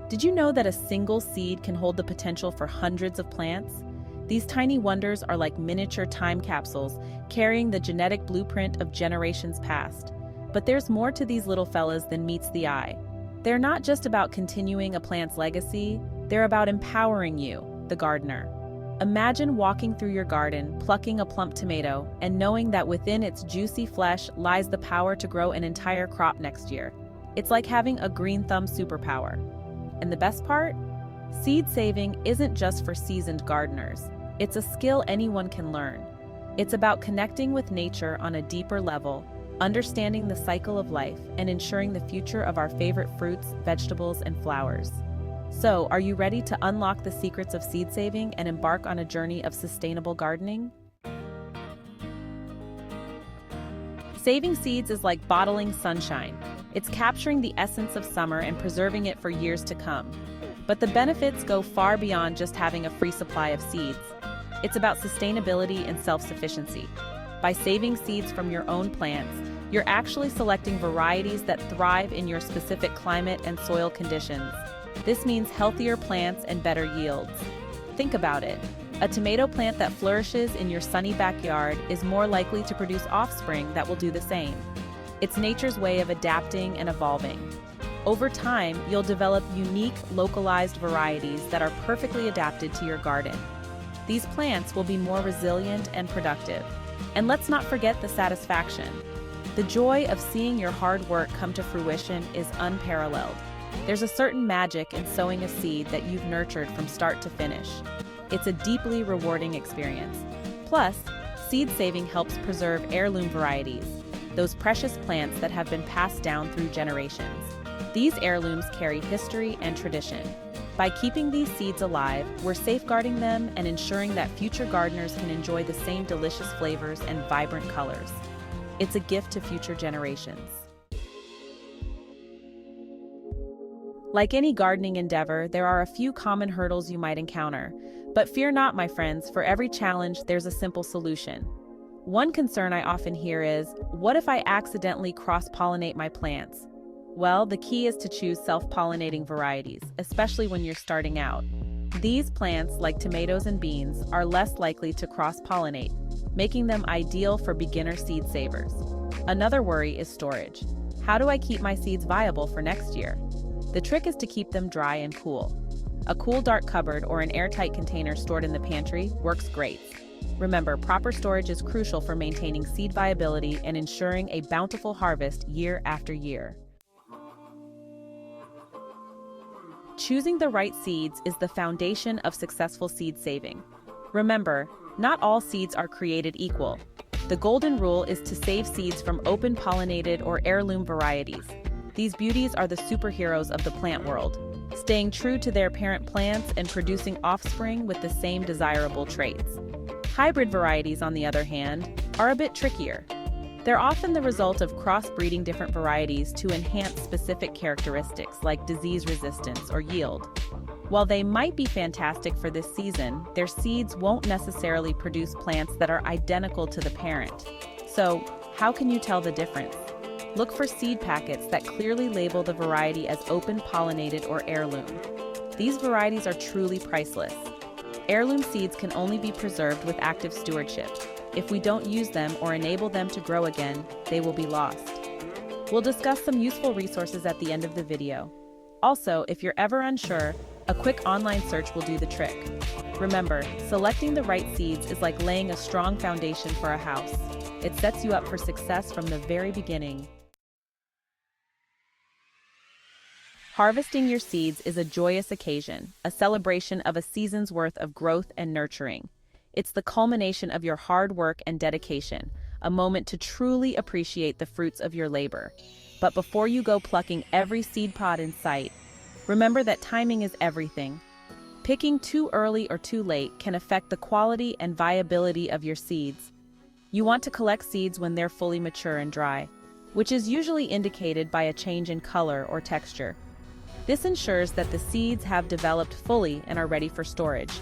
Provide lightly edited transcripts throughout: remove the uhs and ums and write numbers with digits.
Did you know that a single seed can hold the potential for hundreds of plants? These tiny wonders are like miniature time capsules, carrying the genetic blueprint of generations past. But there's more to these little fellas than meets the eye. They're not just about continuing a plant's legacy, they're about empowering you, the gardener. Imagine walking through your garden, plucking a plump tomato, and knowing that within its juicy flesh lies the power to grow an entire crop next year. It's like having a green thumb superpower. And the best part? Seed saving isn't just for seasoned gardeners. It's a skill anyone can learn. It's about connecting with nature on a deeper level, understanding the cycle of life, and ensuring the future of our favorite fruits, vegetables, and flowers. So, are you ready to unlock the secrets of seed saving and embark on a journey of sustainable gardening? Saving seeds is like bottling sunshine. It's capturing the essence of summer and preserving it for years to come. But the benefits go far beyond just having a free supply of seeds. It's about sustainability and self-sufficiency. By saving seeds from your own plants, you're actually selecting varieties that thrive in your specific climate and soil conditions. This means healthier plants and better yields. Think about it. A tomato plant that flourishes in your sunny backyard is more likely to produce offspring that will do the same. It's nature's way of adapting and evolving. Over time, you'll develop unique, localized varieties that are perfectly adapted to your garden. These plants will be more resilient and productive. And let's not forget the satisfaction. The joy of seeing your hard work come to fruition is unparalleled. There's a certain magic in sowing a seed that you've nurtured from start to finish. It's a deeply rewarding experience. Plus, seed saving helps preserve heirloom varieties, those precious plants that have been passed down through generations. These heirlooms carry history and tradition. By keeping these seeds alive, we're safeguarding them and ensuring that future gardeners can enjoy the same delicious flavors and vibrant colors. It's a gift to future generations. Like any gardening endeavor, there are a few common hurdles you might encounter. But fear not, my friends, for every challenge, there's a simple solution. One concern I often hear is, what if I accidentally cross-pollinate my plants? Well, the key is to choose self-pollinating varieties, especially when you're starting out. These plants, like tomatoes and beans, are less likely to cross-pollinate, making them ideal for beginner seed savers. Another worry is storage. How do I keep my seeds viable for next year? The trick is to keep them dry and cool. A cool, dark cupboard or an airtight container stored in the pantry works great. Remember, proper storage is crucial for maintaining seed viability and ensuring a bountiful harvest year after year. Choosing the right seeds is the foundation of successful seed saving. Remember, not all seeds are created equal. The golden rule is to save seeds from open-pollinated or heirloom varieties. These beauties are the superheroes of the plant world, staying true to their parent plants and producing offspring with the same desirable traits. Hybrid varieties, on the other hand, are a bit trickier. They're often the result of crossbreeding different varieties to enhance specific characteristics like disease resistance or yield. While they might be fantastic for this season, their seeds won't necessarily produce plants that are identical to the parent. So, how can you tell the difference? Look for seed packets that clearly label the variety as open-pollinated or heirloom. These varieties are truly priceless. Heirloom seeds can only be preserved with active stewardship. If we don't use them or enable them to grow again, they will be lost. We'll discuss some useful resources at the end of the video. Also, if you're ever unsure, a quick online search will do the trick. Remember, selecting the right seeds is like laying a strong foundation for a house. It sets you up for success from the very beginning. Harvesting your seeds is a joyous occasion, a celebration of a season's worth of growth and nurturing. It's the culmination of your hard work and dedication, a moment to truly appreciate the fruits of your labor. But before you go plucking every seed pod in sight, remember that timing is everything. Picking too early or too late can affect the quality and viability of your seeds. You want to collect seeds when they're fully mature and dry, which is usually indicated by a change in color or texture. This ensures that the seeds have developed fully and are ready for storage.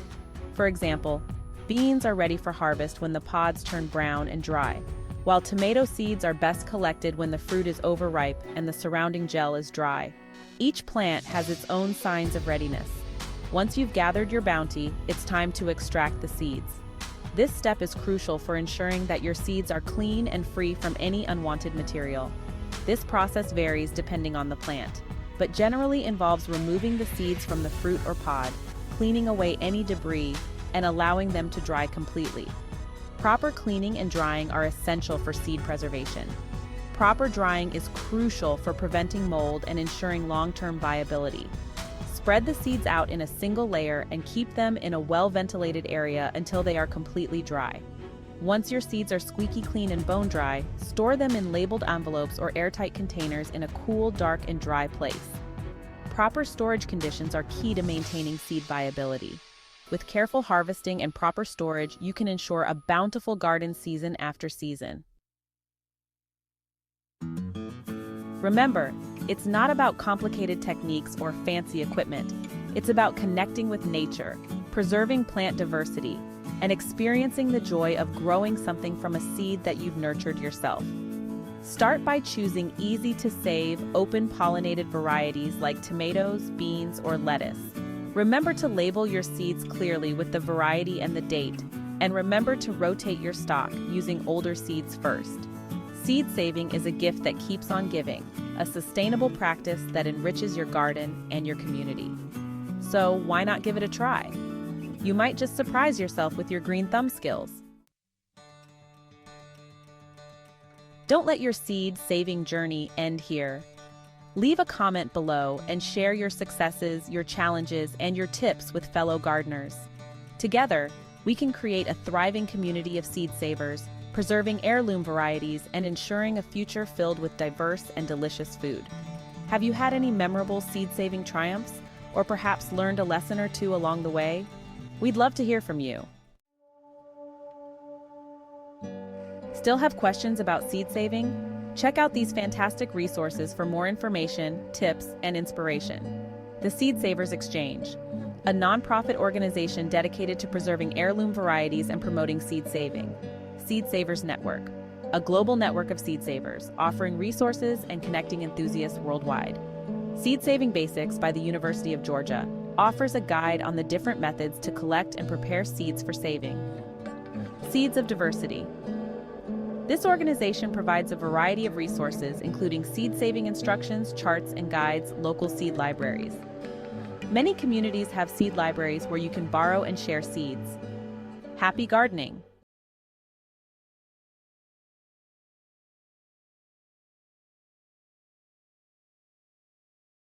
For example, beans are ready for harvest when the pods turn brown and dry, while tomato seeds are best collected when the fruit is overripe and the surrounding gel is dry. Each plant has its own signs of readiness. Once you've gathered your bounty, it's time to extract the seeds. This step is crucial for ensuring that your seeds are clean and free from any unwanted material. This process varies depending on the plant, but generally involves removing the seeds from the fruit or pod, cleaning away any debris, and allowing them to dry completely. Proper cleaning and drying are essential for seed preservation. Proper drying is crucial for preventing mold and ensuring long-term viability. Spread the seeds out in a single layer and keep them in a well-ventilated area until they are completely dry. Once your seeds are squeaky clean and bone dry, store them in labeled envelopes or airtight containers in a cool, dark, and dry place. Proper storage conditions are key to maintaining seed viability. With careful harvesting and proper storage, you can ensure a bountiful garden season after season. Remember, it's not about complicated techniques or fancy equipment. It's about connecting with nature, preserving plant diversity, and experiencing the joy of growing something from a seed that you've nurtured yourself. Start by choosing easy-to-save, open-pollinated varieties like tomatoes, beans, or lettuce. Remember to label your seeds clearly with the variety and the date, and remember to rotate your stock using older seeds first. Seed saving is a gift that keeps on giving, a sustainable practice that enriches your garden and your community. So why not give it a try? You might just surprise yourself with your green thumb skills. Don't let your seed-saving journey end here. Leave a comment below and share your successes, your challenges, and your tips with fellow gardeners. Together, we can create a thriving community of seed savers, preserving heirloom varieties and ensuring a future filled with diverse and delicious food. Have you had any memorable seed-saving triumphs, or perhaps learned a lesson or two along the way? We'd love to hear from you. Still have questions about seed saving? Check out these fantastic resources for more information, tips, and inspiration. The Seed Savers Exchange, a nonprofit organization dedicated to preserving heirloom varieties and promoting seed saving. Seed Savers Network, a global network of seed savers, offering resources and connecting enthusiasts worldwide. Seed Saving Basics by the University of Georgia offers a guide on the different methods to collect and prepare seeds for saving. Seeds of Diversity. This organization provides a variety of resources, including seed-saving instructions, charts, and guides, local seed libraries. Many communities have seed libraries where you can borrow and share seeds. Happy gardening!